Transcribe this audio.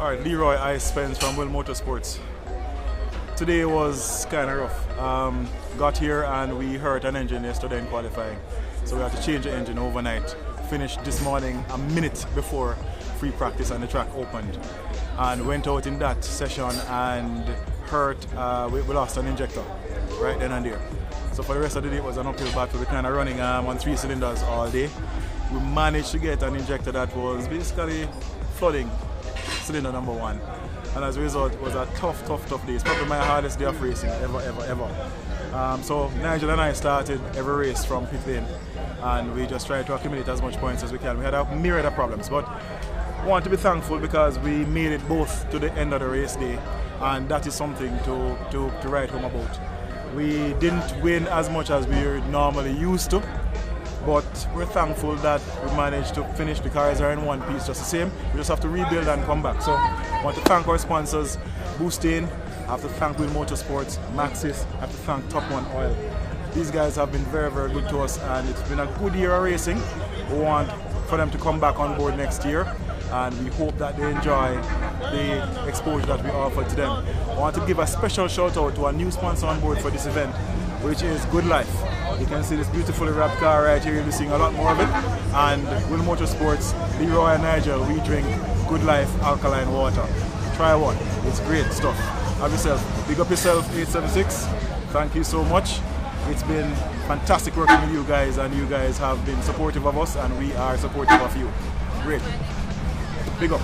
Alright, Leroy, Spence from Will Motorsports. Today was kind of rough. Got here and we hurt an engine yesterday in qualifying. So we had to change the engine overnight. Finished this morning a minute before free practice and the track opened. And went out in that session and hurt, we lost an injector right then and there. So for the rest of the day it was an uphill battle. We kind of running on 3 cylinders all day. We managed to get an injector that was basically flooding cylinder number 1, and as a result it was a tough day. It's probably my hardest day of racing ever. So Nigel and I started every race from pit lane and we just tried to accumulate as much points as we can. We had a myriad of problems, but I want to be thankful because we made it both to the end of the race day, and that is something to write home about. We didn't win as much as we normally used to, but we're thankful that we managed to finish. The cars are in one piece just the same. We just have to rebuild and come back. So I want to thank our sponsors, Boostain. I have to thank Will Motorsports, Maxis. I have to thank Top One Oil. These guys have been very good to us, and it's been a good year of racing. We want for them to come back on board next year, and we hope that they enjoy the exposure that we offer to them. I want to give a special shout out to a new sponsor on board for this event, which is Good Life. You can see this beautifully wrapped car right here. You'll be seeing a lot more of it. And Will Motorsports, Leroy and Nigel, we drink Good Life alkaline water. Try one. It's great stuff. Have yourself. Big up yourself, 876. Thank you so much. It's been fantastic working with you guys, and you guys have been supportive of us, and we are supportive of you. Great. Big up.